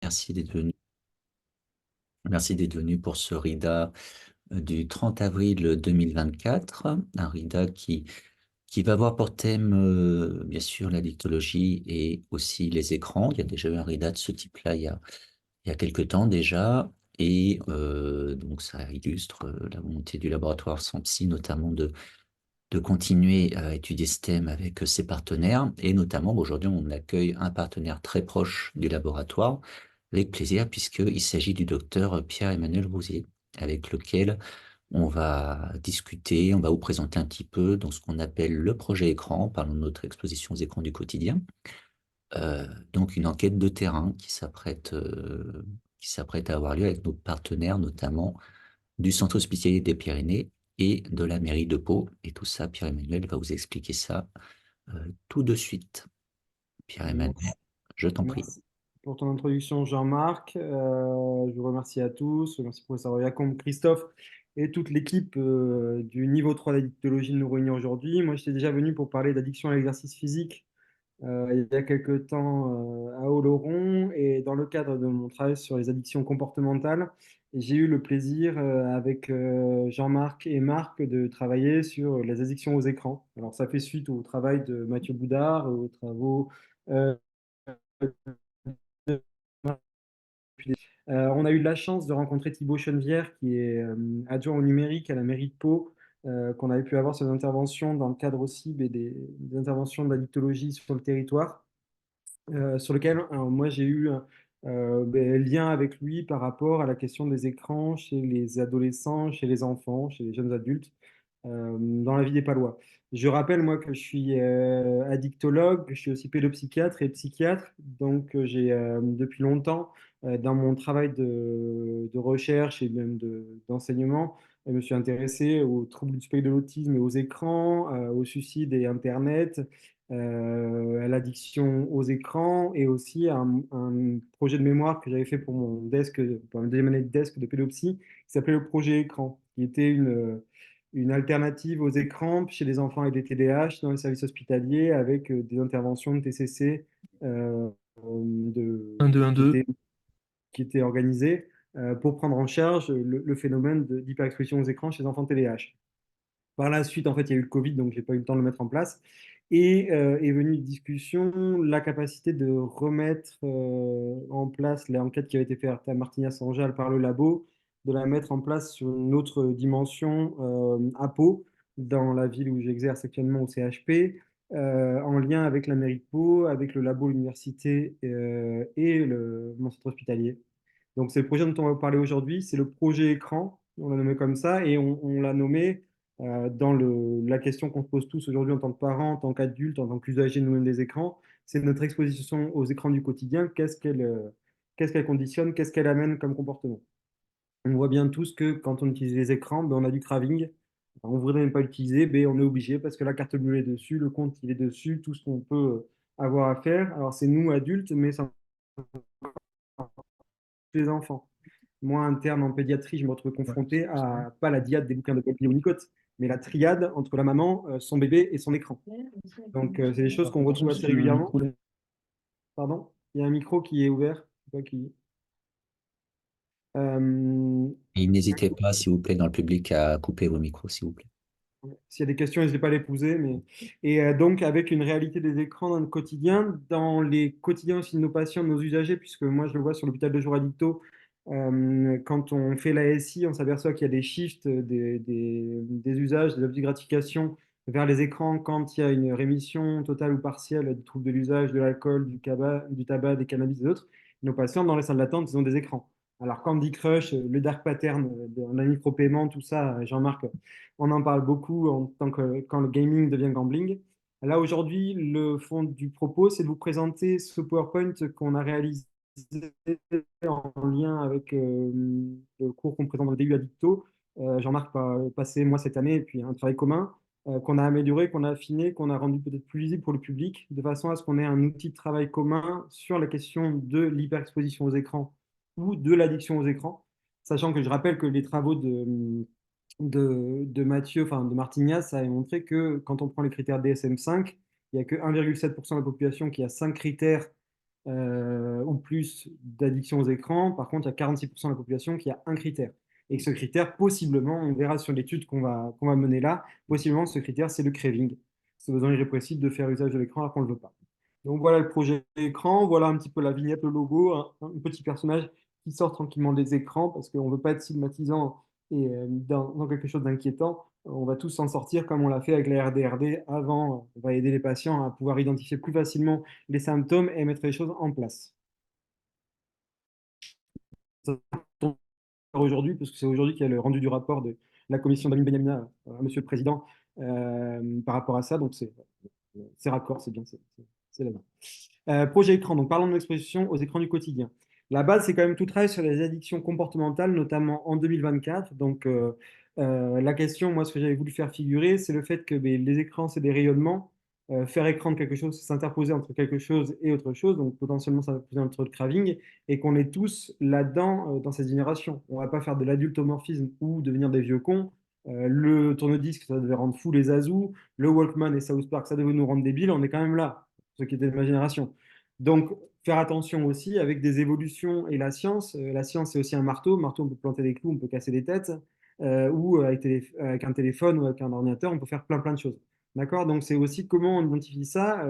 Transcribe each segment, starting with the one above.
Merci d'être venu. Merci d'être venu pour ce RIDA du 30 avril 2024. Un RIDA qui va avoir pour thème, bien sûr, la dictologie et aussi les écrans. Il y a déjà eu un RIDA de ce type-là il y a quelques temps déjà. Et donc, ça illustre la volonté du laboratoire SAMPSI, notamment de continuer à étudier ce thème avec ses partenaires. Et notamment, aujourd'hui, on accueille un partenaire très proche du laboratoire, avec plaisir, puisqu'il s'agit du docteur Pierre-Emmanuel Rousier, avec lequel on va discuter, on va vous présenter un petit peu dans ce qu'on appelle le projet écran, parlons de notre exposition aux écrans du quotidien. Donc une enquête de terrain qui s'apprête à avoir lieu avec nos partenaires, notamment du Centre hospitalier des Pyrénées et de la mairie de Pau. Et tout ça, Pierre-Emmanuel va vous expliquer ça tout de suite. Pierre-Emmanuel, Merci, je t'en prie. merci pour ton introduction, Jean-Marc. Je vous remercie à tous. Je remercie professeur Yacombe, Christophe et toute l'équipe du niveau 3 d'addictologie de nous réunir aujourd'hui. Moi, j'étais déjà venu pour parler d'addiction à l'exercice physique il y a quelques temps à Oloron et dans le cadre de mon travail sur les addictions comportementales, j'ai eu le plaisir avec Jean-Marc et Marc de travailler sur les addictions aux écrans. Alors ça fait suite au travail de Mathieu Boudard, aux travaux euh, de- on a eu de la chance de rencontrer Thibaut Chenevière, qui est adjoint au numérique à la mairie de Pau, qu'on avait pu avoir sur des interventions dans le cadre aussi des interventions de la dictologie sur le territoire, sur lequel moi j'ai eu lien avec lui par rapport à la question des écrans chez les adolescents, chez les enfants, chez les jeunes adultes, dans la vie des Palois. Je rappelle moi que je suis addictologue, je suis aussi pédopsychiatre et psychiatre, donc j'ai depuis longtemps dans mon travail de recherche et même d'enseignement, je me suis intéressé aux troubles du spectre de l'autisme et aux écrans, au suicide et Internet, à l'addiction aux écrans et aussi un projet de mémoire que j'avais fait pour mon desk, pour ma deuxième année de desk de pédopsie, qui s'appelait le projet écran, qui était une alternative aux écrans chez les enfants avec des TDAH dans les services hospitaliers avec des interventions de TCC euh, Un deux un qui deux. étaient organisées pour prendre en charge le phénomène d'hyperexposition aux écrans chez les enfants TDAH. Par la suite, en fait, il y a eu le Covid, donc j'ai pas eu le temps de le mettre en place. Et est venue une discussion, la capacité de remettre en place l'enquête qui avait été faite à Martignas-Sanjal par le labo, de la mettre en place sur une autre dimension à Pau, dans la ville où j'exerce actuellement au CHP, en lien avec la mairie de Pau, avec le labo, l'université et mon centre hospitalier. Donc, c'est le projet dont on va vous parler aujourd'hui. C'est le projet écran, on l'a nommé comme ça, et on l'a nommé dans la question qu'on se pose tous aujourd'hui en tant que parents, en tant qu'adultes, en tant qu'usagers nous-mêmes des écrans. C'est notre exposition aux écrans du quotidien. Qu'est-ce qu'elle conditionne, qu'est-ce qu'elle amène comme comportement? On voit bien tous que quand on utilise les écrans, ben, on a du craving. Enfin, on ne voudrait même pas l'utiliser, mais on est obligé parce que la carte bleue est dessus, le compte il est dessus, tout ce qu'on peut avoir à faire. Alors, c'est nous adultes, mais ça les enfants. Moi, interne en pédiatrie, je me retrouve Ouais, confronté excuse-moi. à pas la diade des bouquins de Paul Winnicott, mais la triade entre la maman, son bébé et son écran. Donc, c'est des choses qu'on Attention retrouve parce assez que le régulièrement. micro. Pardon? Il y a un micro qui est ouvert. Je sais pas qui. Euh, Et n'hésitez pas, s'il vous plaît, dans le public, à couper vos micros, s'il vous plaît. S'il y a des questions, n'hésitez pas à les poser. Et donc, avec une réalité des écrans dans le quotidien, dans les quotidiens aussi de nos patients, de nos usagers, puisque moi, je le vois sur l'hôpital de jour Addicto, quand on fait la SI, on s'aperçoit qu'il y a des shifts des usages, des objets de gratification vers les écrans quand il y a une rémission totale ou partielle du trouble de l'usage de l'alcool, du tabac, des cannabis et autres. Nos patients, dans les salles d'attente, ils ont des écrans. Alors, Candy Crush, le dark pattern, la micro-paiement, tout ça, Jean-Marc, on en parle beaucoup en tant que quand le gaming devient gambling. Là, aujourd'hui, le fond du propos, c'est de vous présenter ce PowerPoint qu'on a réalisé en lien avec le cours qu'on présente dans le DU Addicto. Jean-Marc a passé, moi, cette année, et puis un travail commun qu'on a amélioré, qu'on a affiné, qu'on a rendu peut-être plus lisible pour le public, de façon à ce qu'on ait un outil de travail commun sur la question de l'hyperexposition aux écrans ou de l'addiction aux écrans. Sachant que je rappelle que les travaux de Mathieu, enfin de Martignas, ça a montré que quand on prend les critères DSM-5, il n'y a que 1,7% de la population qui a 5 critères ou plus d'addiction aux écrans. Par contre, il y a 46% de la population qui a un critère. Et que ce critère, possiblement, on verra sur l'étude qu'on va mener là, possiblement ce critère, c'est le craving, ce besoin irrépressible de faire usage de l'écran alors qu'on ne le veut pas. Donc voilà le projet écran, voilà un petit peu la vignette, le logo, un petit personnage qui sort tranquillement des écrans parce qu'on ne veut pas être stigmatisant et dans quelque chose d'inquiétant. On va tous s'en sortir comme on l'a fait avec la RDRD avant. On va aider les patients à pouvoir identifier plus facilement les symptômes et mettre les choses en place. Aujourd'hui, parce que c'est aujourd'hui qu'il y a le rendu du rapport de la commission d'Amin Benhamina à Monsieur le Président par rapport à ça. Donc c'est raccord, c'est bien, c'est là-bas. Projet écran, donc parlons de l'exposition aux écrans du quotidien. La base, c'est quand même tout travail sur les addictions comportementales, notamment en 2024. Donc, la question, moi, ce que j'avais voulu faire figurer, c'est le fait que les écrans, c'est des rayonnements. Faire écran de quelque chose, c'est s'interposer entre quelque chose et autre chose, donc potentiellement s'interposer entre le craving, et qu'on est tous là-dedans dans cette génération. On ne va pas faire de l'adultomorphisme ou devenir des vieux cons. Le tourne-disque, ça devait rendre fou les azous. Le Walkman et South Park, ça devait nous rendre débiles. On est quand même là, ceux qui étaient de ma génération. Donc, faire attention aussi avec des évolutions et la science. La science, c'est aussi un marteau. Marteau, on peut planter des clous, on peut casser des têtes. Ou avec un téléphone ou avec un ordinateur, on peut faire plein de choses. D'accord? Donc, c'est aussi comment on identifie ça.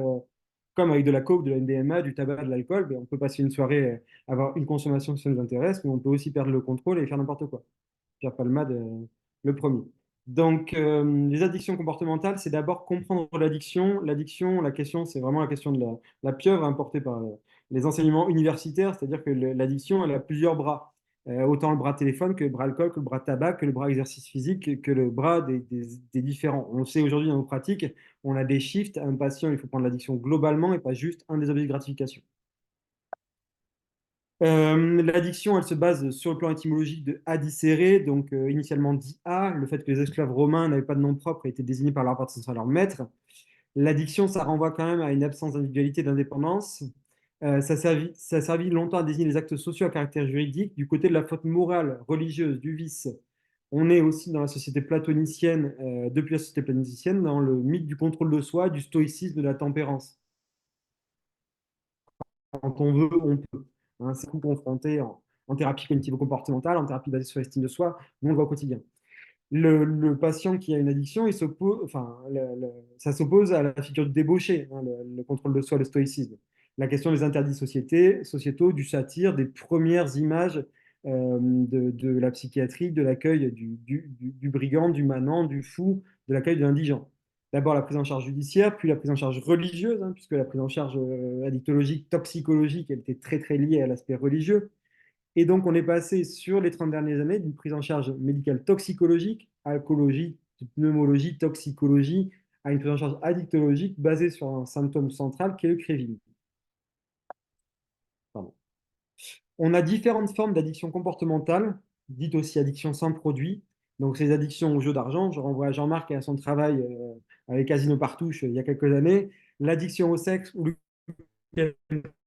Comme avec de la coke, de la MDMA, du tabac, de l'alcool, on peut passer une soirée, avoir une consommation si ça nous intéresse, mais on peut aussi perdre le contrôle et faire n'importe quoi. Pierre Palmade, le premier. Donc, les addictions comportementales, c'est d'abord comprendre l'addiction. L'addiction, la question, c'est vraiment la question de la pieuvre importée par les enseignements universitaires, c'est-à-dire que l'addiction, elle a plusieurs bras. Autant le bras téléphone que le bras alcool, que le bras tabac, que le bras exercice physique, que le bras des différents. On le sait aujourd'hui dans nos pratiques, on a des shifts. Un patient, il faut prendre l'addiction globalement et pas juste un des objets de gratification. L'addiction, elle se base sur le plan étymologique de adicere, donc initialement dit a, le fait que les esclaves romains n'avaient pas de nom propre et étaient désignés par leur appartenance à leur maître. L'addiction, ça renvoie quand même à une absence d'individualité, d'indépendance. Ça a servi longtemps à désigner les actes sociaux à caractère juridique. Du côté de la faute morale, religieuse, du vice, on est aussi dans la société platonicienne, depuis la société platonicienne, dans le mythe du contrôle de soi, du stoïcisme, de la tempérance. Quand on veut, on peut. Hein, c'est tout confronté en thérapie cognitivo-comportementale, en thérapie basée sur l'estime de soi, nous on le voit au quotidien. Le patient qui a une addiction, ça s'oppose à la figure du débauché, hein, le contrôle de soi, le stoïcisme. La question des interdits sociétaux, du satire, des premières images de la psychiatrie, de l'accueil du brigand, du manant, du fou, de l'accueil de l'indigent. D'abord la prise en charge judiciaire, puis la prise en charge religieuse, hein, puisque la prise en charge addictologique, toxicologique, elle était très liée à l'aspect religieux. Et donc, on est passé sur les 30 dernières années d'une prise en charge médicale toxicologique, alcoologie, pneumologie, toxicologie, à une prise en charge addictologique basée sur un symptôme central qui est le craving. Pardon. On a différentes formes d'addiction comportementale, dites aussi addiction sans produit. Donc, ces addictions au jeu d'argent, je renvoie à Jean-Marc et à son travail avec Casino Partouche il y a quelques années. L'addiction au sexe ou le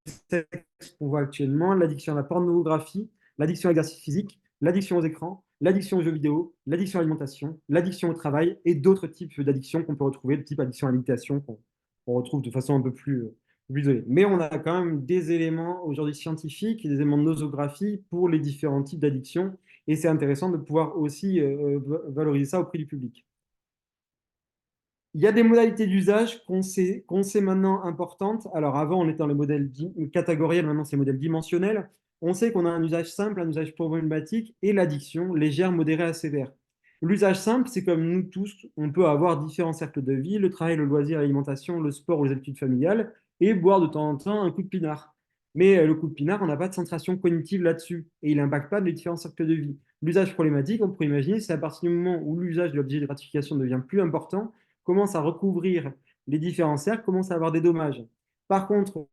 sexe qu'on voit actuellement, l'addiction à la pornographie, l'addiction à l'exercice physique, l'addiction aux écrans, l'addiction aux jeux vidéo, l'addiction à l'alimentation, l'addiction au travail et d'autres types d'addictions qu'on peut retrouver, de type addiction à l'imitation qu'on retrouve de façon un peu plus isolée. Mais on a quand même des éléments aujourd'hui scientifiques, des éléments de nosographie pour les différents types d'addictions et c'est intéressant de pouvoir aussi valoriser ça auprès du public. Il y a des modalités d'usage qu'on sait maintenant importantes. Alors avant, on était dans les modèles catégoriels, maintenant c'est les modèles dimensionnels. On sait qu'on a un usage simple, un usage problématique et l'addiction légère, modérée à sévère. L'usage simple, c'est comme nous tous, on peut avoir différents cercles de vie, le travail, le loisir, l'alimentation, le sport ou les habitudes familiales, et boire de temps en temps un coup de pinard. Mais le coup de pinard, on n'a pas de centration cognitive là-dessus, et il n'impacte pas les différents cercles de vie. L'usage problématique, on pourrait imaginer, c'est à partir du moment où l'usage de l'objet de gratification devient plus important, commence à recouvrir les différents cercles, commence à avoir des dommages. Par contre,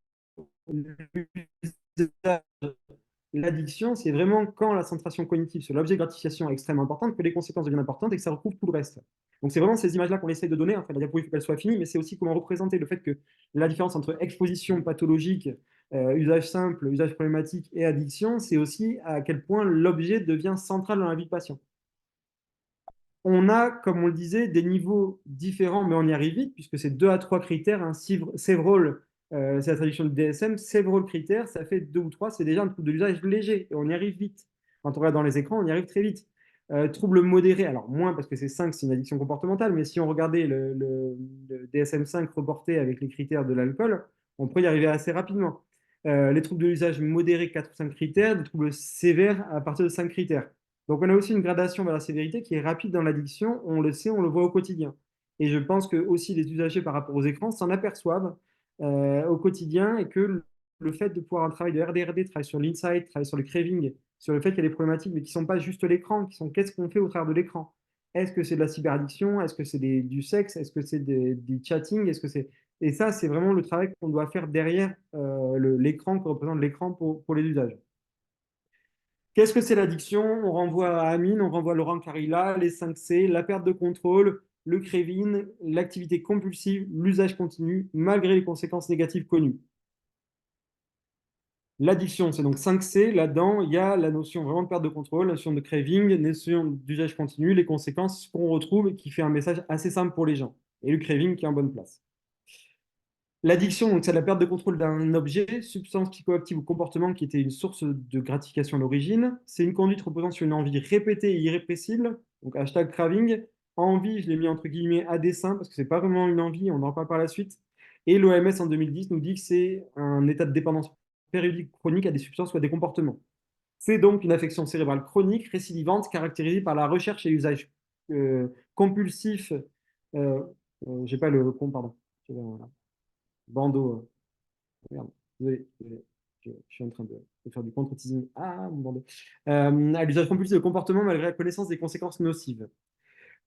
l'addiction, c'est vraiment quand la centration cognitive sur l'objet de gratification est extrêmement importante, que les conséquences deviennent importantes et que ça recouvre tout le reste. Donc c'est vraiment ces images-là qu'on essaye de donner. Enfin, la diapo, il faut qu'elle soit finie, mais c'est aussi comment représenter le fait que la différence entre exposition pathologique, usage simple, usage problématique et addiction, c'est aussi à quel point l'objet devient central dans la vie du patient. On a, comme on le disait, des niveaux différents, mais on y arrive vite, puisque c'est 2 à 3 critères. Sevrol c'est la traduction du DSM, several critères, ça fait 2 ou 3, c'est déjà un trouble de l'usage léger et on y arrive vite. Quand on regarde dans les écrans, on y arrive très vite. Trouble modéré, alors moins parce que c'est 5, c'est une addiction comportementale, mais si on regardait le DSM-5 reporté avec les critères de l'alcool, on pourrait y arriver assez rapidement. Les troubles de l'usage modéré, 4 ou 5 critères, des troubles sévères à partir de 5 critères. Donc on a aussi une gradation vers la sévérité qui est rapide dans l'addiction, on le sait, on le voit au quotidien. Et je pense que aussi les usagers par rapport aux écrans s'en aperçoivent au quotidien et que le fait de pouvoir un travail de RDRD, travailler sur l'insight, travailler sur le craving, sur le fait qu'il y a des problématiques, mais qui ne sont pas juste l'écran, qui sont qu'est-ce qu'on fait au travers de l'écran. Est-ce que c'est de la cyberaddiction? Est-ce que c'est du sexe? Est-ce que c'est du chatting? Est-ce que c'est... Et ça, c'est vraiment le travail qu'on doit faire derrière l'écran, que représente l'écran pour les usages. Qu'est-ce que c'est l'addiction? On renvoie à Amine, on renvoie à Laurent Carilla, les 5 C, la perte de contrôle, le craving, l'activité compulsive, l'usage continu, malgré les conséquences négatives connues. L'addiction, c'est donc 5 C. Là-dedans, il y a la notion vraiment de perte de contrôle, la notion de craving, la notion d'usage continu, les conséquences qu'on retrouve et qui fait un message assez simple pour les gens. Et le craving qui est en bonne place. L'addiction, donc c'est la perte de contrôle d'un objet, substance psychoactive ou comportement qui était une source de gratification à l'origine. C'est une conduite reposant sur une envie répétée et irrépressible. Donc hashtag craving. Envie, je l'ai mis entre guillemets à dessein parce que c'est pas vraiment une envie, on en reparle par la suite. Et l'OMS en 2010 nous dit que c'est un état de dépendance périodique chronique à des substances ou à des comportements. C'est donc une affection cérébrale chronique, récidivante, caractérisée par la recherche et l'usage compulsif. J'ai pas le pardon. Bandeau. Merde, désolé. Je suis en train de faire du contre-teasing. Ah, mon bandeau. À l'usage compulsif de comportement malgré la connaissance des conséquences nocives.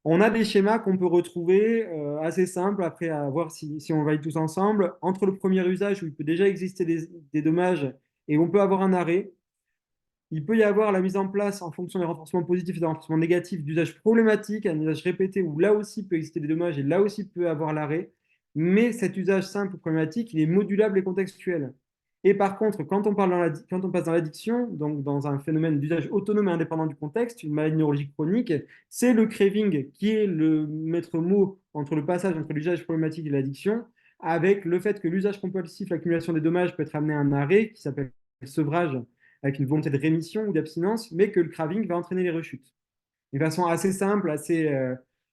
On a des schémas qu'on peut retrouver assez simples, après à voir si on valide tous ensemble. Entre le premier usage où il peut déjà exister des dommages et on peut avoir un arrêt, il peut y avoir la mise en place en fonction des renforcements positifs et des renforcements négatifs d'usage problématique, un usage répété où là aussi peut exister des dommages et là aussi peut avoir l'arrêt. Mais cet usage simple ou problématique, il est modulable et contextuel. Et par contre, quand on passe dans l'addiction, donc dans un phénomène d'usage autonome et indépendant du contexte, une maladie neurologique chronique, c'est le craving qui est le maître mot entre le passage entre l'usage problématique et l'addiction, avec le fait que l'usage compulsif, l'accumulation des dommages peut être amené à un arrêt qui s'appelle le sevrage avec une volonté de rémission ou d'abstinence, mais que le craving va entraîner les rechutes. De façon assez simple, assez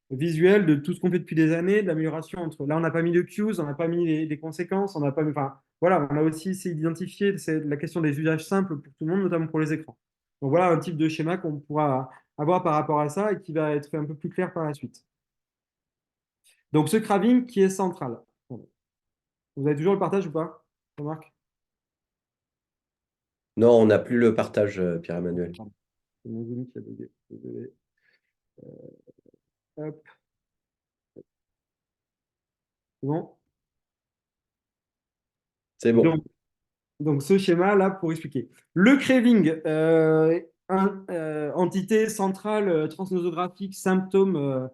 visuelle de tout ce qu'on fait depuis des années, de l'amélioration entre. Là, on n'a pas mis de cues, on n'a pas mis les conséquences, on n'a pas mis. Enfin, voilà, on a aussi essayé d'identifier la question des usages simples pour tout le monde, notamment pour les écrans. Donc voilà un type de schéma qu'on pourra avoir par rapport à ça et qui va être un peu plus clair par la suite. Donc ce craving qui est central. Vous avez toujours le partage ou pas, Jean-Marc? Non, on n'a plus le partage, Pierre-Emmanuel. C'est mon Zoom qui a bugué. Désolé. Hop. C'est bon? C'est bon. Donc, ce schéma-là, pour expliquer. Le craving, entité centrale transnosographique, symptôme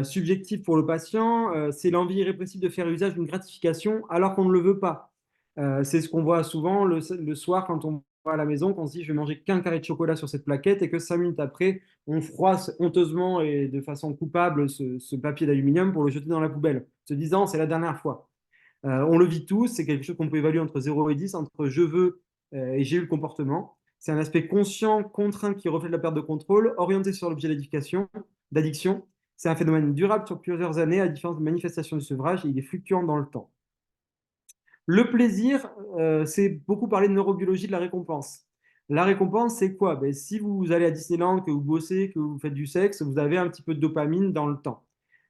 subjectif pour le patient, c'est l'envie irrépressible de faire usage d'une gratification alors qu'on ne le veut pas. C'est ce qu'on voit souvent le soir quand on va à la maison, qu'on se dit je vais manger qu'un carré de chocolat sur cette plaquette et que 5 minutes après, on froisse honteusement et de façon coupable ce papier d'aluminium pour le jeter dans la poubelle, se disant c'est la dernière fois. On le vit tous, c'est quelque chose qu'on peut évaluer entre 0 et 10, entre je veux et j'ai eu le comportement. C'est un aspect conscient, contraint qui reflète la perte de contrôle, orienté sur l'objet d'addiction. C'est un phénomène durable sur plusieurs années, à différence de manifestations du sevrage, et il est fluctuant dans le temps. Le plaisir, c'est beaucoup parler de neurobiologie de la récompense. La récompense, c'est quoi? Ben, si vous allez à Disneyland, que vous bossez, que vous faites du sexe, vous avez un petit peu de dopamine dans le temps.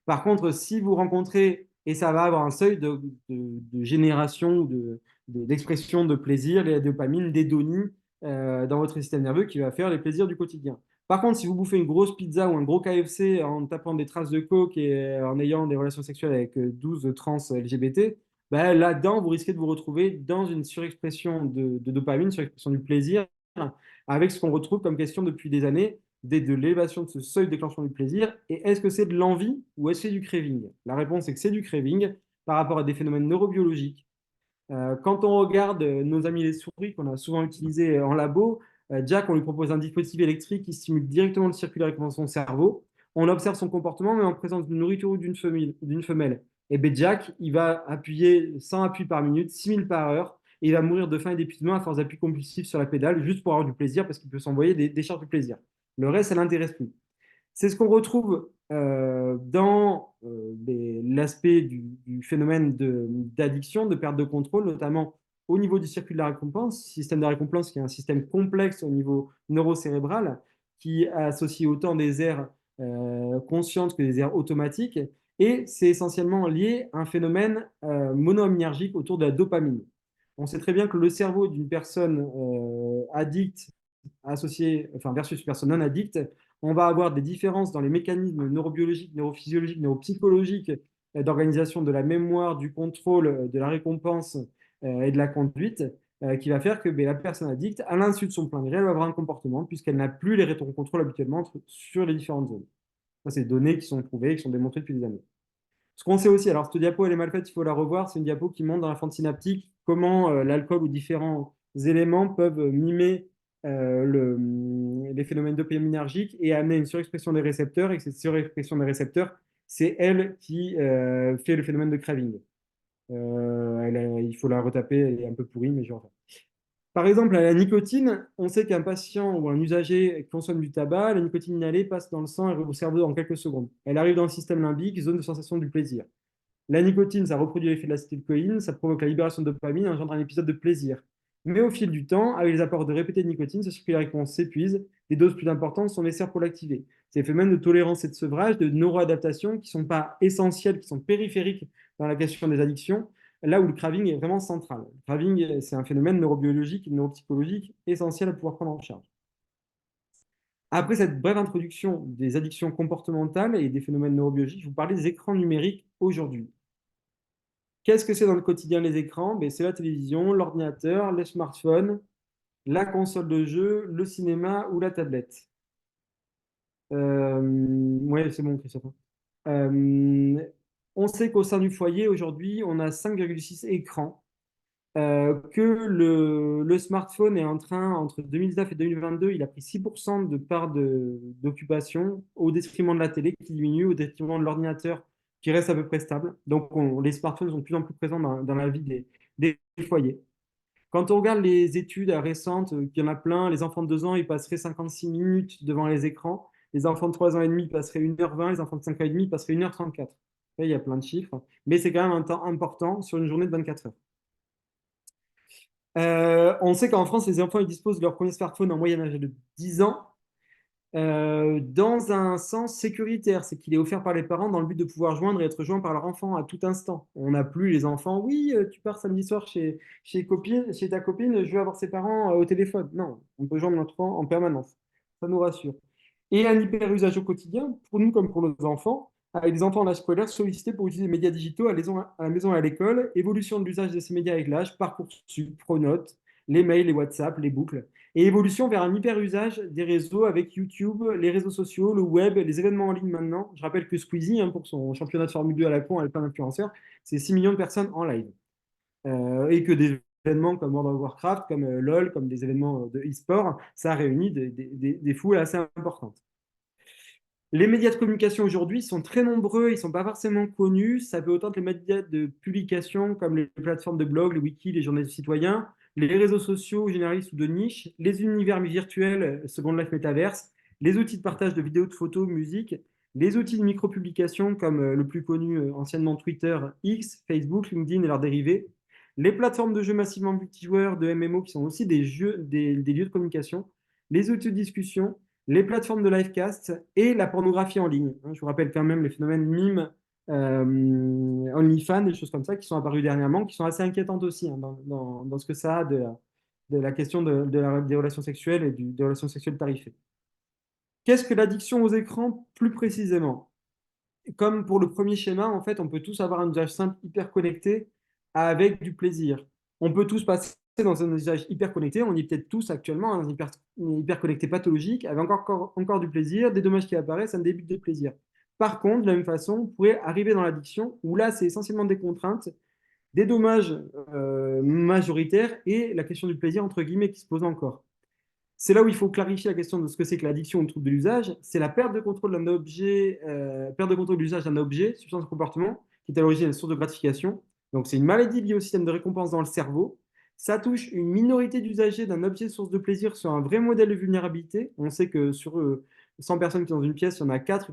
Par contre, si vous rencontrez, et ça va avoir un seuil de génération, d'expression de plaisir, les dopamines, d'hédonie dans votre système nerveux qui va faire les plaisirs du quotidien. Par contre, si vous bouffez une grosse pizza ou un gros KFC en tapant des traces de coke et en ayant des relations sexuelles avec 12 trans LGBT, ben, là-dedans, vous risquez de vous retrouver dans une surexpression de dopamine, surexpression du plaisir, avec ce qu'on retrouve comme question depuis des années, de l'élévation de ce seuil de déclenchement du plaisir. Et est-ce que c'est de l'envie ou est-ce que c'est du craving? La réponse est que c'est du craving par rapport à des phénomènes neurobiologiques. Quand on regarde nos amis les souris qu'on a souvent utilisés en labo, Jack, on lui propose un dispositif électrique qui stimule directement le circuit de récompense de son cerveau. On observe son comportement, mais en présence d'une nourriture ou d'une femelle. Et ben Jack, il va appuyer 100 appuis par minute, 6000 par heure, et il va mourir de faim et d'épuisement à force d'appui compulsif sur la pédale, juste pour avoir du plaisir, parce qu'il peut s'envoyer des charges de plaisir. Le reste, ça l'intéresse plus. C'est ce qu'on retrouve dans l'aspect du phénomène d'addiction, de perte de contrôle, notamment au niveau du circuit de la récompense, système de récompense qui est un système complexe au niveau neurocérébral, qui associe autant des aires conscientes que des aires automatiques, et c'est essentiellement lié à un phénomène monoaminergique autour de la dopamine. On sait très bien que le cerveau d'une personne addicte versus une personne non addicte, on va avoir des différences dans les mécanismes neurobiologiques, neurophysiologiques, neuropsychologiques d'organisation de la mémoire, du contrôle, de la récompense et de la conduite, qui va faire que la personne addicte, à l'insu de son plein gré, elle va avoir un comportement puisqu'elle n'a plus les rétrocontrôles habituellement sur les différentes zones. Ça, c'est des données qui sont prouvées, qui sont démontrées depuis des années. Ce qu'on sait aussi, alors cette diapo, elle est mal faite, il faut la revoir, c'est une diapo qui montre dans la fente synaptique comment l'alcool ou différents éléments peuvent mimer les phénomènes dopaminergiques et amener une surexpression des récepteurs, et que cette surexpression des récepteurs, c'est elle qui fait le phénomène de craving. Il faut la retaper, elle est un peu pourrie, mais je vais refaire. Par exemple, à la nicotine, on sait qu'un patient ou un usager consomme du tabac, la nicotine inhalée passe dans le sang et au cerveau en quelques secondes. Elle arrive dans le système limbique, zone de sensation du plaisir. La nicotine, ça reproduit l'effet de l'acétylcholine, ça provoque la libération de dopamine et engendre un épisode de plaisir. Mais au fil du temps, avec les apports de répétés de nicotine, ce circuit de récompense s'épuise, des doses plus importantes sont nécessaires pour l'activer. Ces phénomènes de tolérance et de sevrage, de neuroadaptation, qui ne sont pas essentiels, qui sont périphériques dans la question des addictions, là où le craving est vraiment central. Le craving, c'est un phénomène neurobiologique, neuropsychologique essentiel à pouvoir prendre en charge. Après cette brève introduction des addictions comportementales et des phénomènes neurobiologiques, je vous parlais des écrans numériques aujourd'hui. Qu'est-ce que c'est dans le quotidien les écrans? C'est la télévision, l'ordinateur, le smartphone, la console de jeu, le cinéma ou la tablette. Oui, c'est bon, Christophe. On sait qu'au sein du foyer, aujourd'hui, on a 5,6 écrans. Que le smartphone est en train, entre 2019 et 2022, il a pris 6% de part d'occupation au détriment de la télé qui diminue, au détriment de l'ordinateur qui reste à peu près stable. Donc, les smartphones sont de plus en plus présents dans la vie des foyers. Quand on regarde les études récentes, il y en a plein, les enfants de 2 ans, ils passeraient 56 minutes devant les écrans. Les enfants de 3 ans et demi passeraient 1h20, les enfants de 5 ans et demi passeraient 1h34. Il y a plein de chiffres, mais c'est quand même un temps important sur une journée de 24 heures. On sait qu'en France, les enfants ils disposent de leur premier smartphone en moyenne âge de 10 ans, dans un sens sécuritaire, c'est qu'il est offert par les parents dans le but de pouvoir joindre et être joint par leur enfant à tout instant. On n'a plus les enfants, oui, tu pars samedi soir chez ta copine, je veux avoir ses parents au téléphone. Non, on peut joindre notre enfant en permanence. Ça nous rassure. Et un hyper-usage au quotidien, pour nous comme pour nos enfants, avec des enfants en âge scolaire sollicités pour utiliser les médias digitaux à la maison et à l'école, évolution de l'usage de ces médias avec l'âge, Parcoursup, Pronote, les mails, les WhatsApp, les boucles, et évolution vers un hyper-usage des réseaux avec YouTube, les réseaux sociaux, le web, les événements en ligne maintenant. Je rappelle que Squeezie, pour son championnat de Formule 2 à la con, avec plein d'influenceurs, c'est 6 millions de personnes en live. Et que des événements comme World of Warcraft, comme LoL, comme des événements de e-sport, ça réunit des foules assez importantes. Les médias de communication aujourd'hui sont très nombreux, ils ne sont pas forcément connus. Ça peut autant être les médias de publication comme les plateformes de blog, les wikis, les journaux citoyens, les réseaux sociaux généralistes ou de niche, les univers virtuels, Second Life Metaverse, les outils de partage de vidéos, de photos, musique, les outils de micro-publication comme le plus connu anciennement Twitter, X, Facebook, LinkedIn et leurs dérivés, les plateformes de jeux massivement multijoueurs, de MMO qui sont aussi des lieux de communication, les outils de discussion, les plateformes de livecast et la pornographie en ligne. Je vous rappelle quand même les phénomènes mime, OnlyFans, des choses comme ça qui sont apparues dernièrement, qui sont assez inquiétantes aussi dans ce que ça a de la question des relations sexuelles et des relations sexuelles tarifées. Qu'est-ce que l'addiction aux écrans plus précisément? Comme pour le premier schéma, en fait, on peut tous avoir un usage simple hyper connecté avec du plaisir. On peut tous passer dans un usage hyper connecté, on y est peut-être tous actuellement, un hyper connecté pathologique, avec encore du plaisir, des dommages qui apparaissent, un début de plaisir. Par contre, de la même façon, on pourrait arriver dans l'addiction, où là, c'est essentiellement des contraintes, des dommages majoritaires et la question du plaisir, entre guillemets, qui se pose encore. C'est là où il faut clarifier la question de ce que c'est que l'addiction ou le trouble de l'usage. C'est la perte de contrôle d'un objet, perte de contrôle de l'usage d'un objet, substance ou comportement, qui est à l'origine des sources de gratification. Donc, c'est une maladie liée au système de récompense dans le cerveau. Ça touche une minorité d'usagers d'un objet source de plaisir sur un vrai modèle de vulnérabilité. On sait que sur 100 personnes qui sont dans une pièce, il y en a 4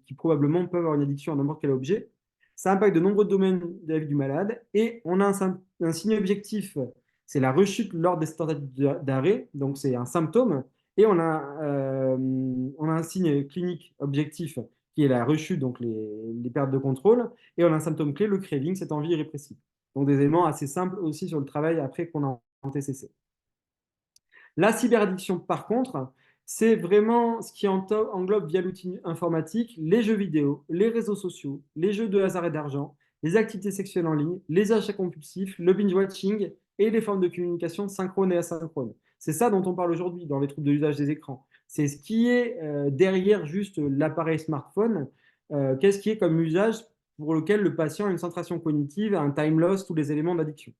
qui probablement peuvent avoir une addiction à n'importe quel objet. Ça impacte de nombreux domaines de la vie du malade. Et on a un signe objectif, c'est la rechute lors des tentatives d'arrêt. Donc, c'est un symptôme. Et on a un signe clinique objectif qui est la rechute, donc les pertes de contrôle. Et on a un symptôme clé, le craving, cette envie irrépressible. Donc, des éléments assez simples aussi sur le travail après qu'on a en TCC. La cyberaddiction, par contre, c'est vraiment ce qui englobe via l'outil informatique les jeux vidéo, les réseaux sociaux, les jeux de hasard et d'argent, les activités sexuelles en ligne, les achats compulsifs, le binge-watching et les formes de communication synchrone et asynchrone. C'est ça dont on parle aujourd'hui dans les troubles de l'usage des écrans. C'est ce qui est derrière juste l'appareil smartphone. Qu'est-ce qui est comme usage pour lequel le patient a une centration cognitive, un time loss, tous les éléments d'addiction.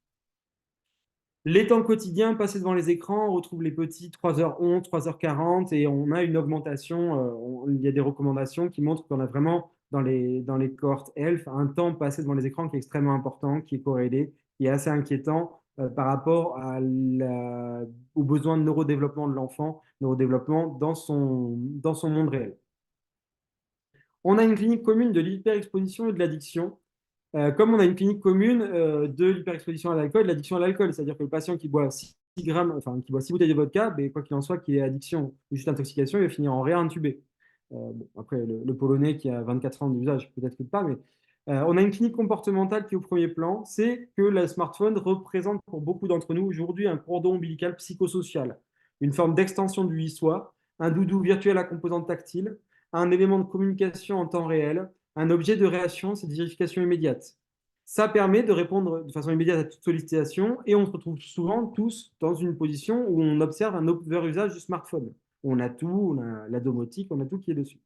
Les temps quotidiens passés devant les écrans, on retrouve les petits 3h11, 3h40 et on a une augmentation. Il y a des recommandations qui montrent qu'on a vraiment dans les cohortes ELF un temps passé devant les écrans qui est extrêmement important, qui est corrélé, qui est assez inquiétant par rapport aux besoins de neurodéveloppement de l'enfant, neurodéveloppement dans son monde réel. On a une clinique commune de l'hyperexposition et de l'addiction. Comme on a une clinique commune de l'hyperexposition à l'alcool, de l'addiction à l'alcool, c'est-à-dire que le patient qui boit 6 grammes, enfin qui boit 6 bouteilles de vodka, ben, quoi qu'il en soit, qu'il ait addiction ou juste intoxication, il va finir en réintubé. Bon, après, le Polonais qui a 24 ans d'usage, peut-être que pas, mais on a une clinique comportementale qui est au premier plan, c'est que le smartphone représente pour beaucoup d'entre nous aujourd'hui un cordon ombilical psychosocial, une forme d'extension du soi, un doudou virtuel à composante tactile, un élément de communication en temps réel, un objet de réaction, c'est de vérification immédiate. Ça permet de répondre de façon immédiate à toute sollicitation et on se retrouve souvent tous dans une position où on observe un over-usage du smartphone. On a tout, on a la domotique, on a tout qui est dessus.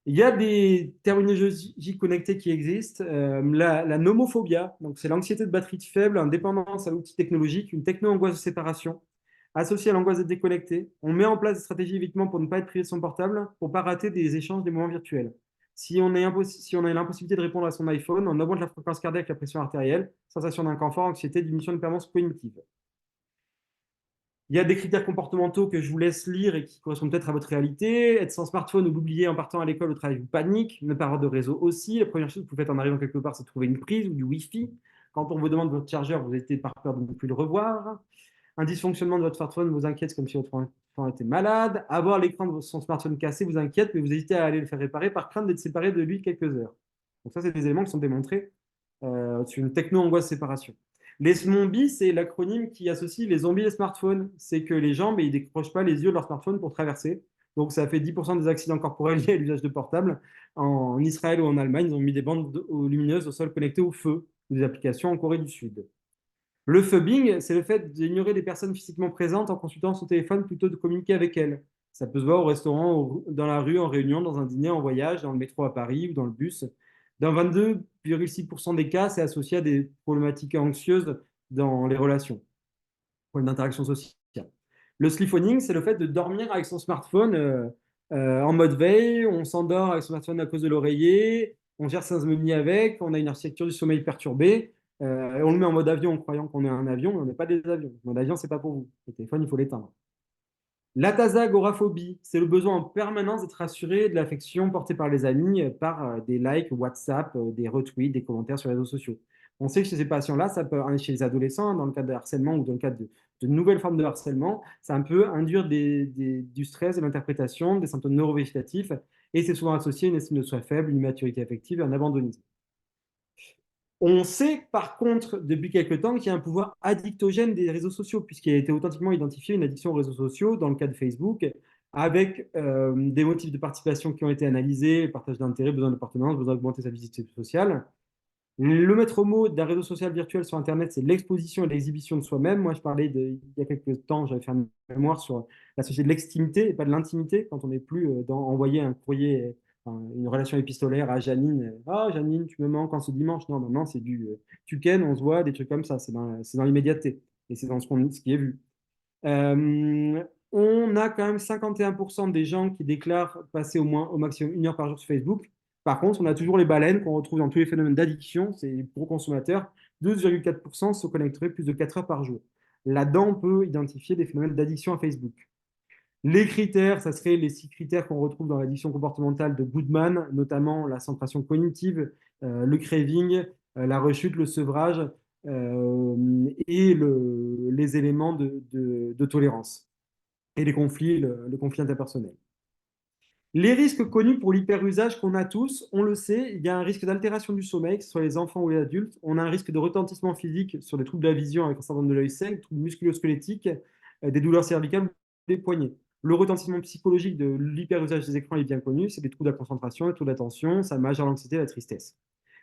Il y a des terminologies connectées qui existent. La nomophobia, donc c'est l'anxiété de batterie faible, une dépendance à l'outil technologique, une techno-angoisse de séparation, associée à l'angoisse d'être déconnecté. On met en place des stratégies d'évitement pour ne pas être privé de son portable, pour ne pas rater des échanges, des moments virtuels. Si on a l'impossibilité de répondre à son iPhone, on augmente la fréquence cardiaque, la pression artérielle, sensation d'inconfort, anxiété, diminution de performance cognitive. Il y a des critères comportementaux que je vous laisse lire et qui correspondent peut-être à votre réalité. Être sans smartphone ou l'oublier en partant à l'école, au travail, vous panique. Ne pas avoir de réseau aussi. La première chose que vous faites en arrivant quelque part, c'est de trouver une prise ou du Wi-Fi. Quand on vous demande votre chargeur, vous êtes par peur de ne plus le revoir. Un dysfonctionnement de votre smartphone vous inquiète comme si votre enfant était malade. Avoir l'écran de son smartphone cassé vous inquiète, mais vous hésitez à aller le faire réparer par crainte d'être séparé de lui quelques heures. Donc ça, c'est des éléments qui sont démontrés sur une techno-angoisse séparation. Les zombies, c'est l'acronyme qui associe les zombies et les smartphones. C'est que les gens, ils ne décrochent pas les yeux de leur smartphone pour traverser. Donc, ça fait 10% des accidents corporels liés à l'usage de portables. En Israël ou en Allemagne, ils ont mis des bandes lumineuses au sol connectées au feu, ou des applications en Corée du Sud. Le phubbing, c'est le fait d'ignorer les personnes physiquement présentes en consultant son téléphone plutôt que de communiquer avec elles. Ça peut se voir au restaurant, dans la rue, en réunion, dans un dîner, en voyage, dans le métro à Paris ou dans le bus. Dans 22,6% des cas, c'est associé à des problématiques anxieuses dans les relations, problèmes d'interaction sociale. Le sleephoning, c'est le fait de dormir avec son smartphone en mode veille. On s'endort avec son smartphone à cause de l'oreiller, on gère ses insomnies avec, on a une architecture du sommeil perturbée. Et on le met en mode avion en croyant qu'on est un avion, mais on n'est pas des avions. Le mode avion, c'est pas pour vous. Le téléphone, il faut l'éteindre. L'atasagoraphobie, c'est le besoin en permanence d'être assuré de l'affection portée par les amis, par des likes WhatsApp, des retweets, des commentaires sur les réseaux sociaux. On sait que chez ces patients-là, ça peut, chez les adolescents, dans le cadre de harcèlement ou dans le cadre de nouvelles formes de harcèlement, ça peut induire du stress, de l'interprétation, des symptômes neurovégétatifs, et c'est souvent associé à une estime de soi faible, une immaturité affective et un abandonnisme. On sait par contre depuis quelques temps qu'il y a un pouvoir addictogène des réseaux sociaux, puisqu'il a été authentiquement identifié une addiction aux réseaux sociaux dans le cas de Facebook, avec des motifs de participation qui ont été analysés, partage d'intérêt, besoin d'appartenance, besoin d'augmenter sa visibilité sociale. Le maître mot d'un réseau social virtuel sur Internet, c'est l'exposition et l'exhibition de soi-même. Moi, je parlais il y a quelques temps, j'avais fait un mémoire sur la société de l'extimité et pas de l'intimité, quand on n'est plus envoyer un courrier, une relation épistolaire à Janine. Ah, Janine, tu me manques en ce dimanche. Non, maintenant, c'est du tu ken, on se voit, des trucs comme ça. C'est dans l'immédiateté et c'est dans ce qui est vu. On a quand même 51% des gens qui déclarent passer au maximum 1 heure par jour sur Facebook. Par contre, on a toujours les baleines qu'on retrouve dans tous les phénomènes d'addiction. C'est les gros consommateurs. 12,4% se connecteraient plus de 4 heures par jour. Là-dedans, on peut identifier des phénomènes d'addiction à Facebook. Les critères, ça serait les 6 critères qu'on retrouve dans l'addiction comportementale de Goodman, notamment la centration cognitive, le craving, la rechute, le sevrage et les éléments de tolérance et les conflits, le conflit interpersonnel. Les risques connus pour l'hyperusage qu'on a tous, on le sait, il y a un risque d'altération du sommeil, que ce soit les enfants ou les adultes. On a un risque de retentissement physique sur les troubles de la vision avec un syndrome de l'œil sec, des troubles musculo-squelettiques, des douleurs cervicales, des poignets. Le retentissement psychologique de l'hyperusage des écrans est bien connu, c'est des troubles de la concentration, des troubles d'attention, ça majeure l'anxiété et la tristesse.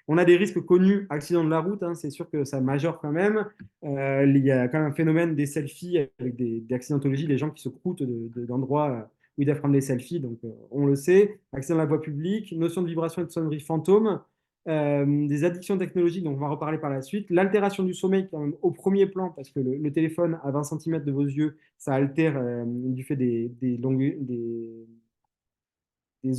On a des risques connus, accidents de la route, hein, c'est sûr que ça majeure quand même. Il y a quand même un phénomène des selfies avec des accidentologies, les gens qui se croûtent d'endroits où ils doivent prendre des selfies, donc on le sait. Accident de la voie publique, notion de vibration et de sonnerie fantôme, des addictions technologiques, donc on va reparler par la suite. L'altération du sommeil, quand même, au premier plan, parce que le téléphone à 20 cm de vos yeux, ça altère du fait des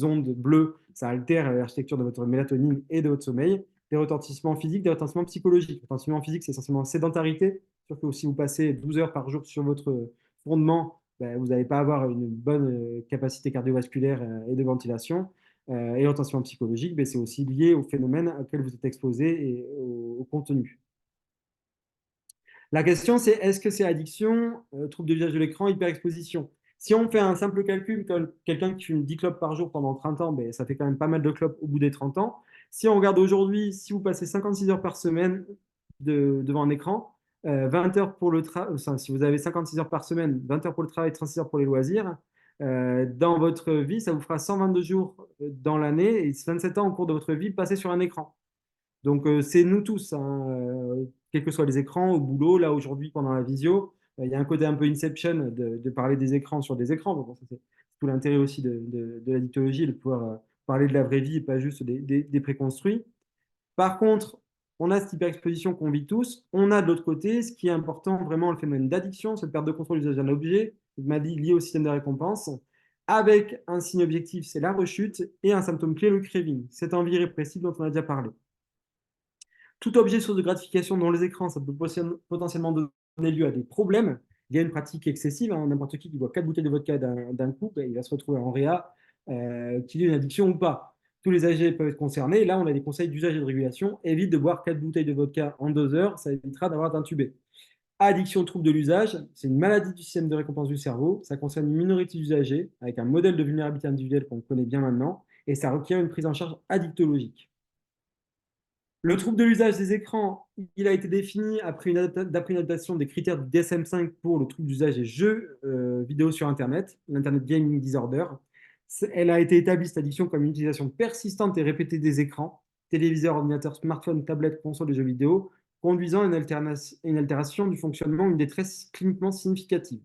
ondes bleues, ça altère l'architecture de votre mélatonine et de votre sommeil. Des retentissements physiques, des retentissements psychologiques. Les retentissements physiques, c'est essentiellement sédentarité. Sûr que si vous passez 12 heures par jour sur votre fondement, ben, vous n'allez pas avoir une bonne capacité cardiovasculaire et de ventilation. Et les retentissements psychologiques, ben, c'est aussi lié au phénomène auquel vous êtes exposé et au contenu. La question, c'est est-ce que c'est addiction, trouble de l'usage de l'écran, hyperexposition? Si on fait un simple calcul, quelqu'un qui fume 10 clopes par jour pendant 30 ans, ben, ça fait quand même pas mal de clopes au bout des 30 ans. Si on regarde aujourd'hui, si vous passez 56 heures par semaine devant un écran, 20 heures pour le travail, enfin, si vous avez 56 heures par semaine, 20 heures pour le travail, 36 heures pour les loisirs, dans votre vie, ça vous fera 122 jours dans l'année et 27 ans au cours de votre vie passés sur un écran. Donc, c'est nous tous, hein, quels que soient les écrans, au boulot, là aujourd'hui pendant la visio, il y a un côté un peu inception de parler des écrans sur des écrans. Bon, c'est tout l'intérêt aussi de la dictologie, de pouvoir parler de la vraie vie et pas juste des préconstruits. Par contre, on a cette hyperexposition qu'on vit tous. On a de l'autre côté, ce qui est important, vraiment le phénomène d'addiction, cette perte de contrôle d'usage d'un objet, cette maladie liée au système de récompense, avec un signe objectif, c'est la rechute, et un symptôme clé, le craving, cette envie irrépressible dont on a déjà parlé. Tout objet source de gratification dans les écrans, ça peut potentiellement donner lieu à des problèmes. Il y a une pratique excessive, hein, n'importe qui boit 4 bouteilles de vodka d'un coup, ben, il va se retrouver en réa, qu'il ait une addiction ou pas. Tous les âgés peuvent être concernés. Là, on a des conseils d'usage et de régulation. Évite de boire 4 bouteilles de vodka en 2 heures, ça évitera d'avoir d'intubé. Addiction, trouble de l'usage, c'est une maladie du système de récompense du cerveau. Ça concerne une minorité d'usagers avec un modèle de vulnérabilité individuelle qu'on connaît bien maintenant et ça requiert une prise en charge addictologique. Le trouble de l'usage des écrans, il a été défini d'après une adaptation des critères du DSM-5 pour le trouble d'usage des jeux vidéo sur Internet, l'Internet Gaming Disorder. Elle a été établie, cette addiction, comme une utilisation persistante et répétée des écrans, téléviseurs, ordinateurs, smartphones, tablettes, consoles et jeux vidéo, conduisant à une altération du fonctionnement, une détresse cliniquement significative.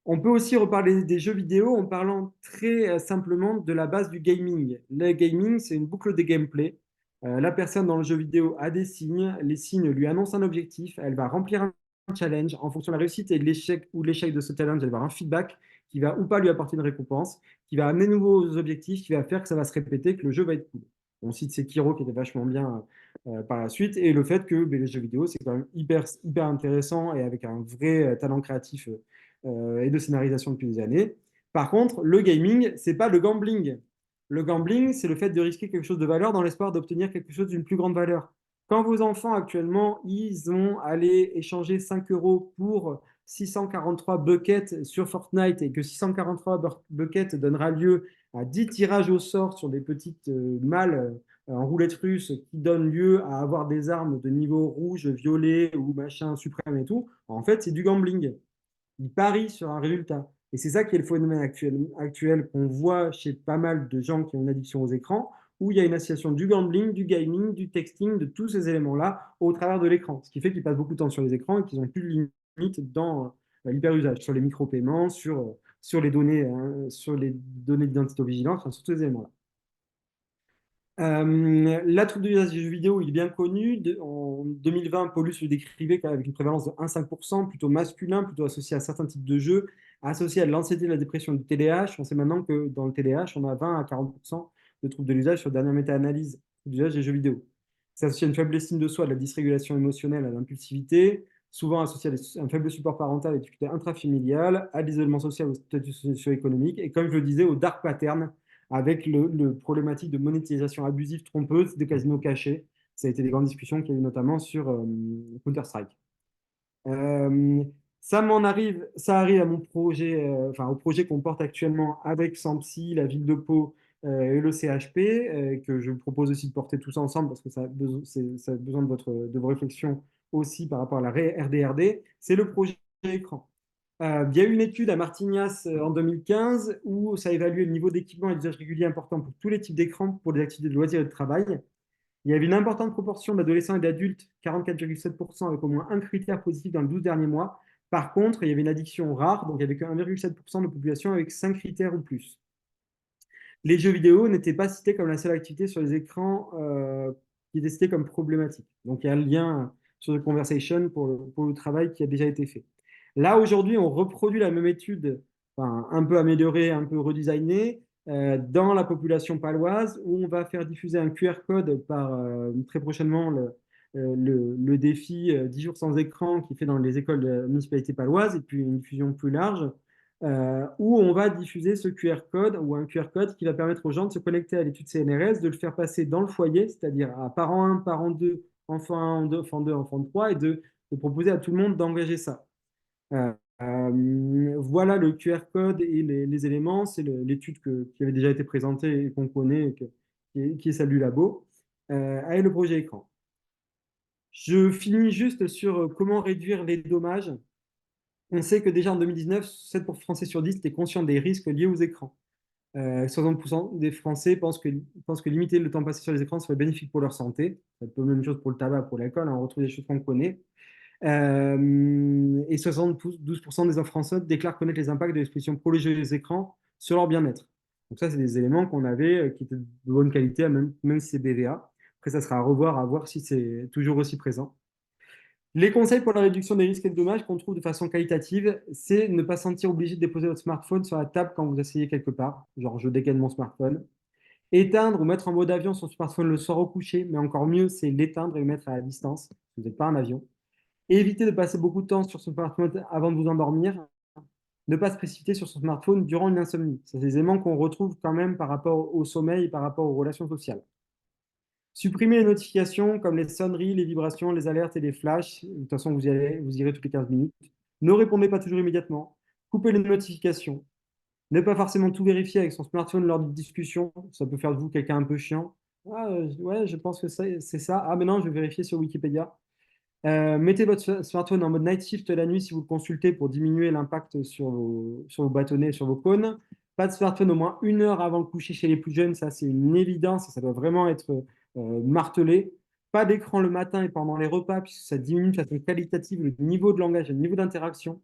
On peut aussi reparler des jeux vidéo en parlant très simplement de la base du gaming. Le gaming, c'est une boucle de gameplay. La personne dans le jeu vidéo a des signes, les signes lui annoncent un objectif, elle va remplir un challenge. En fonction de la réussite et de l'échec ou de l'échec de ce challenge, elle va avoir un feedback qui va ou pas lui apporter une récompense, qui va amener de nouveaux objectifs, qui va faire que ça va se répéter, que le jeu va être cool. On cite Sekiro qui était vachement bien par la suite, et le fait que les jeux vidéo, c'est quand même hyper intéressant et avec un vrai talent créatif et de scénarisation depuis des années. Par contre, le gaming, c'est pas le gambling. Le gambling, c'est le fait de risquer quelque chose de valeur dans l'espoir d'obtenir quelque chose d'une plus grande valeur. Quand vos enfants, actuellement, ils ont allé échanger 5 euros pour 643 buckets sur Fortnite et que 643 buckets donnera lieu à 10 tirages au sort sur des petites malles en roulette russe qui donnent lieu à avoir des armes de niveau rouge, violet ou machin suprême et tout, en fait, c'est du gambling. Ils parient sur un résultat. Et c'est ça qui est le phénomène actuel qu'on voit chez pas mal de gens qui ont une addiction aux écrans, où il y a une association du gambling, du gaming, du texting, de tous ces éléments-là au travers de l'écran. Ce qui fait qu'ils passent beaucoup de temps sur les écrans et qu'ils n'ont plus de limite dans l'hyperusage, sur les micro-paiements, sur les données, sur les données d'identité-vigilance, enfin, sur tous ces éléments-là. La trouble de l'usage des jeux vidéo, il est bien connu. En 2020, Paulus le décrivait avec une prévalence de 1,5%, plutôt masculin, plutôt associé à certains types de jeux, associé à l'anxiété, la dépression, du TDAH. On sait maintenant que dans le TDAH, on a 20 à 40% de troubles de l'usage sur la dernière méta-analyse de l'usage des jeux vidéo. C'est associé à une faible estime de soi, de la dysrégulation émotionnelle, à l'impulsivité, souvent associé à un faible support parental, à des difficultés intrafamiliales, à l'isolement social, au statut socio-économique, et comme je le disais, au dark pattern, avec le problématique de monétisation abusive, trompeuse, de casinos cachés. Ça a été des grandes discussions qu'il y a eu notamment sur Counter-Strike. Ça arrive à mon projet, enfin au projet qu'on porte actuellement avec Sampsi, la ville de Pau et le CHP, que je vous propose aussi de porter tous ensemble parce que ça a besoin de vos réflexions aussi par rapport à la RDRD. C'est le projet écran. Il y a eu une étude à Martignas en 2015 où ça a évalué le niveau d'équipement et d'usage régulier important pour tous les types d'écrans pour les activités de loisirs et de travail. Il y avait une importante proportion d'adolescents et d'adultes, 44,7%, avec au moins un critère positif dans les 12 derniers mois. Par contre, il y avait une addiction rare, donc il n'y avait que 1,7% de la population avec 5 critères ou plus. Les jeux vidéo n'étaient pas cités comme la seule activité sur les écrans qui était citée comme problématique. Donc il y a un lien sur The Conversation pour le travail qui a déjà été fait. Là, aujourd'hui, on reproduit la même étude, enfin, un peu améliorée, un peu redesignée, dans la population paloise, où on va faire diffuser un QR code par très prochainement le défi 10 jours sans écran qui est fait dans les écoles de la municipalité paloise, et puis une diffusion plus large, où on va diffuser ce QR code ou un QR code qui va permettre aux gens de se connecter à l'étude CNRS, de le faire passer dans le foyer, c'est-à-dire à parent 1, parent 2, enfant 1, enfant 2, enfant 3, et de proposer à tout le monde d'engager ça. Voilà le QR code et les éléments. C'est l'étude qui avait déjà été présentée et qu'on connaît, qui est celle du labo, avec le projet écran. Je finis juste sur comment réduire les dommages. On sait que déjà en 2019, 7 Français sur 10 étaient conscients des risques liés aux écrans. 60% des Français pensent que limiter le temps passé sur les écrans serait bénéfique pour leur santé. Ça peut être la même chose pour le tabac, pour l'alcool, on retrouve des choses qu'on connaît. Et 72% des Français déclarent connaître les impacts de l'exposition prolongée des écrans sur leur bien-être. Donc ça, c'est des éléments qu'on avait qui étaient de bonne qualité, même si c'est BVA. Après, ça sera à revoir, à voir si c'est toujours aussi présent. Les conseils pour la réduction des risques et de dommages qu'on trouve de façon qualitative, c'est ne pas se sentir obligé de déposer votre smartphone sur la table quand vous asseyez quelque part. Genre, je dégaine mon smartphone. Éteindre ou mettre en mode avion son smartphone le soir au coucher, mais encore mieux, c'est l'éteindre et le mettre à la distance. Vous n'êtes pas un avion. Évitez de passer beaucoup de temps sur son smartphone avant de vous endormir. Ne pas se précipiter sur son smartphone durant une insomnie. C'est des éléments qu'on retrouve quand même par rapport au sommeil et par rapport aux relations sociales. Supprimez les notifications comme les sonneries, les vibrations, les alertes et les flashs. De toute façon, vous irez toutes les 15 minutes. Ne répondez pas toujours immédiatement. Coupez les notifications. Ne pas forcément tout vérifier avec son smartphone lors de discussions. Ça peut faire de vous quelqu'un un peu chiant. Ah, ouais, je pense que c'est ça. Ah, mais non, je vais vérifier sur Wikipédia. Mettez votre smartphone en mode night shift la nuit si vous le consultez pour diminuer l'impact sur vos bâtonnets, sur vos cônes. Pas de smartphone au moins 1 heure avant le coucher chez les plus jeunes, ça c'est une évidence, ça doit vraiment être martelé. Pas d'écran le matin et pendant les repas, puisque ça diminue de façon qualitative le niveau de langage, le niveau d'interaction.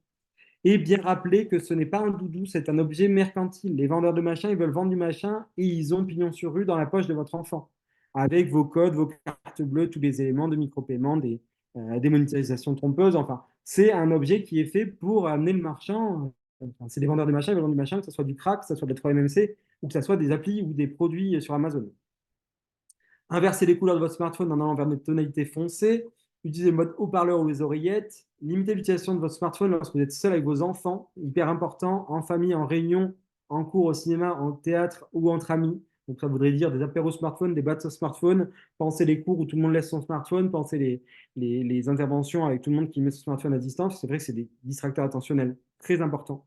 Et bien rappeler que ce n'est pas un doudou, c'est un objet mercantile. Les vendeurs de machin, ils veulent vendre du machin et ils ont pignon sur rue dans la poche de votre enfant, avec vos codes, vos cartes bleues, tous les éléments de micro-paiement, des monétisations trompeuses. Enfin, c'est un objet qui est fait pour amener le marchand. Enfin, c'est des vendeurs de machin, ils veulent vendre du machin, que ce soit du crack, que ce soit de la 3MMC ou que ce soit des applis ou des produits sur Amazon. Inversez les couleurs de votre smartphone en allant vers des tonalités foncées. Utilisez le mode haut-parleur ou les oreillettes. Limitez l'utilisation de votre smartphone lorsque vous êtes seul avec vos enfants. Hyper important, en famille, en réunion, en cours, au cinéma, en théâtre ou entre amis. Donc ça voudrait dire des apéros smartphone, des bateaux smartphone. Pensez les cours où tout le monde laisse son smartphone. Pensez les interventions avec tout le monde qui met son smartphone à distance. C'est vrai que c'est des distracteurs attentionnels très importants.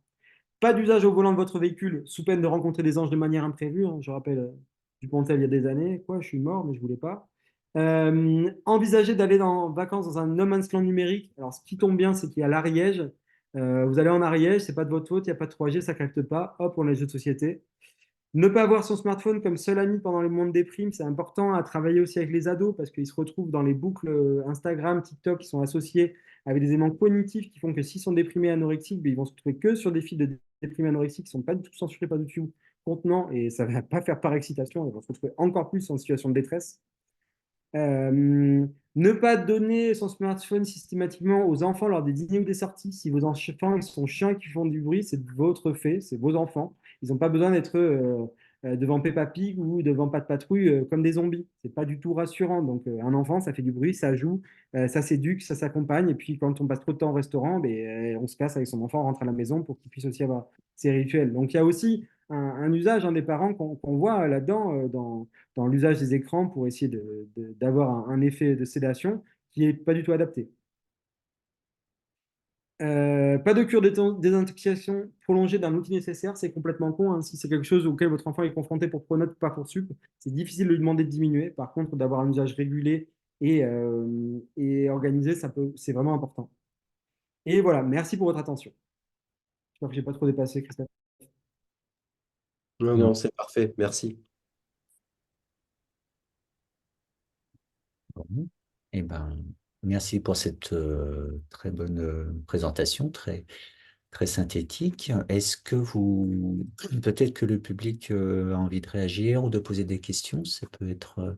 Pas d'usage au volant de votre véhicule sous peine de rencontrer des anges de manière imprévue. Je rappelle Dupontel il y a des années. Quoi, je suis mort, mais je ne voulais pas. Envisagez d'aller en vacances dans un no man's land numérique. Alors, ce qui tombe bien, c'est qu'il y a l'Ariège. Vous allez en Ariège, c'est pas de votre faute, il n'y a pas de 3G, ça ne capte pas. Hop, on a les jeux de société. Ne pas avoir son smartphone comme seul ami pendant les moments de déprime, c'est important à travailler aussi avec les ados parce qu'ils se retrouvent dans les boucles Instagram, TikTok qui sont associés avec des éléments cognitifs qui font que s'ils sont déprimés anorexiques, ils vont se retrouver que sur des fils de déprimés anorexiques qui ne sont pas du tout censurés, pas du tout contenants et ça ne va pas faire par excitation, ils vont se retrouver encore plus en situation de détresse. Ne pas donner son smartphone systématiquement aux enfants lors des dîners ou des sorties. Si vos enfants ils sont chiants et qui font du bruit, c'est de votre fait, c'est vos enfants. Ils n'ont pas besoin d'être devant Peppa Pig ou devant Pat' Patrouille comme des zombies. C'est pas du tout rassurant. Donc, un enfant, ça fait du bruit, ça joue, ça s'éduque, ça s'accompagne. Et puis, quand on passe trop de temps au restaurant, ben, on se casse avec son enfant, on rentre à la maison pour qu'il puisse aussi avoir ses rituels. Donc, il y a aussi un usage des parents qu'on voit là-dedans, dans l'usage des écrans pour essayer d'avoir un effet de sédation qui n'est pas du tout adapté. Pas de cure de désintoxication prolongée d'un outil nécessaire, c'est complètement con, hein. Si c'est quelque chose auquel votre enfant est confronté pour Pronote ou Parcoursup, c'est difficile de lui demander de diminuer. Par contre, d'avoir un usage régulé et organisé, c'est vraiment important. Et voilà, merci pour votre attention. J'espère que je n'ai pas trop dépassé, Christophe. Non, non, c'est parfait. Merci. Bon. Eh ben, merci pour cette très bonne présentation, très synthétique. Est-ce que peut-être que le public a envie de réagir ou de poser des questions? Ça peut être